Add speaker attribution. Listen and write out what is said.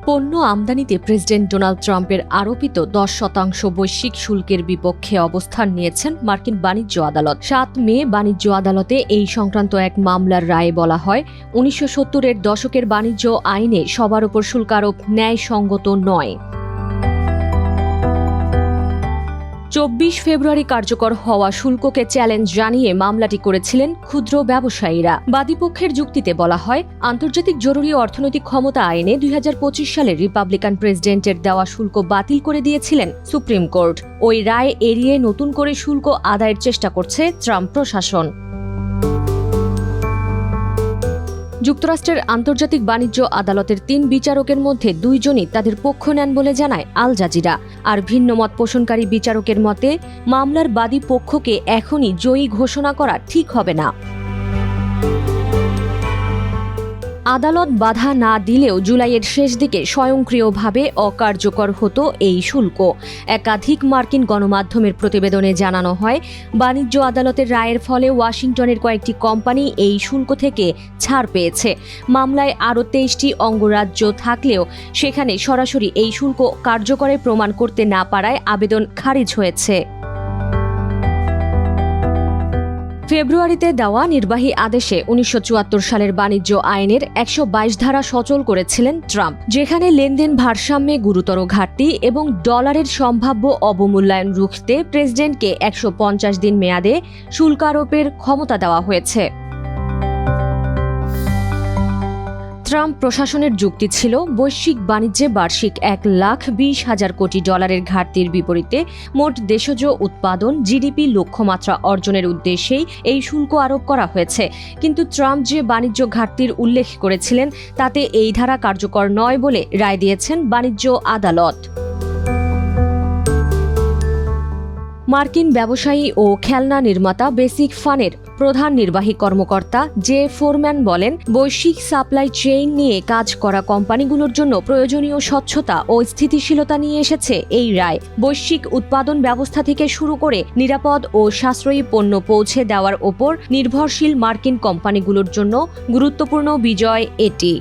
Speaker 1: পণ্য আমদানিতে president Donald ট্রাম্পের আরোপিত 10% বৈশ্বিক শুল্কের বিপক্ষে অবস্থান নিয়েছেন মার্কিন বাণিজ্য আদালত। 7 মে বাণিজ্য আদালতে এই সংক্রান্ত এক মামলার রায়ে বলা হয়, 1970-এর দশকের বাণিজ্য আইনে সবার উপর শুল্ক আরোপ ন্যায়সঙ্গত নয়। 24 ফেব্রুয়ারি কার্যকর হওয়া শুল্ককে চ্যালেঞ্জ জানিয়ে মামলাটি করেছিলেন ক্ষুদ্র ব্যবসায়ীরা। বাদীপক্ষের যুক্তিতে বলা হয়, আন্তর্জাতিক জরুরি অর্থনৈতিক ক্ষমতা আইনে 2025 সালে রিপাবলিকান প্রেসিডেন্টের দেওয়া শুল্ক বাতিল করে দিয়েছিলেন সুপ্রিম কোর্ট। ওই রায় এড়িয়ে নতুন করে শুল্ক আদায়ের চেষ্টা করছে ট্রাম্প প্রশাসন। যুক্তরাষ্ট্রের আন্তর্জাতিক বাণিজ্য আদালতের 3 বিচারকের মধ্যে 2 জনই তাদের পক্ষ নেন বলে জানায় আল জাজিরা। আর ভিন্ন মত পোষণকারী বিচারকের মতে, মামলার বাদী পক্ষকে এখনই জয়ী ঘোষণা করা ঠিক হবে না। আদালত বাধা না দিলেও জুলাইয়ের শেষ দিকে স্বয়ংক্রিয়ভাবে অকার্যকর হতো এই শুল্ক। একাধিক মার্কিন গণমাধ্যমের প্রতিবেদনে জানানো হয়, বাণিজ্য আদালতের রায়ের ফলে ওয়াশিংটনের কয়েকটি কোম্পানি এই শুল্ক থেকে ছাড় পেয়েছে। মামলায় আরও 23টি অঙ্গরাজ্য থাকলেও সেখানে সরাসরি এই শুল্ক কার্যকরে প্রমাণ করতে না পারায় আবেদন খারিজ হয়েছে। ফেব্রুয়ারিতে দেওয়া নির্বাহী আদেশে 1974 সালের বাণিজ্য আইনের 122 ধারা সচল করেছিলেন ট্রাম্প, যেখানে লেনদেন ভারসাম্যে গুরুতর ঘাটতি এবং ডলারের সম্ভাব্য অবমূল্যায়ন রুখতে প্রেসিডেন্টকে 150 দিন মেয়াদে শুল্ক আরোপের ক্ষমতা দেওয়া হয়েছে। ট্রাম্প প্রশাসনের যুক্তি ছিল, বৈশ্বিক বাণিজ্যে বার্ষিক $1,20,000 কোটি ঘাটতির বিপরীতে মোট দেশজ উৎপাদন জিডিপি লক্ষ্যমাত্রা অর্জনের উদ্দেশ্যেই এই শুল্ক আরোপ করা হয়েছে। কিন্তু ট্রাম্প যে বাণিজ্য ঘাটতির উল্লেখ করেছিলেন তাতে এই ধারা কার্যকর নয় বলে রায় দিয়েছেন বাণিজ্য আদালত। মার্কিন ব্যবসায়ী ও খেলনা নির্মাতা বেসিক ফানের প্রধান নির্বাহী কর্মকর্তা জে ফোরম্যান বলেন, বৈশ্বিক সাপ্লাই চেইন নিয়ে কাজ করা কোম্পানিগুলোর জন্য প্রয়োজনীয় স্বচ্ছতা ও স্থিতিশীলতা নিয়ে এসেছে এই রায়। বৈশ্বিক উৎপাদন ব্যবস্থা থেকে শুরু করে নিরাপদ ও সাশ্রয়ী পণ্য পৌঁছে দেওয়ার ওপর নির্ভরশীল মার্কিন কোম্পানিগুলোর জন্য গুরুত্বপূর্ণ বিজয় এটি।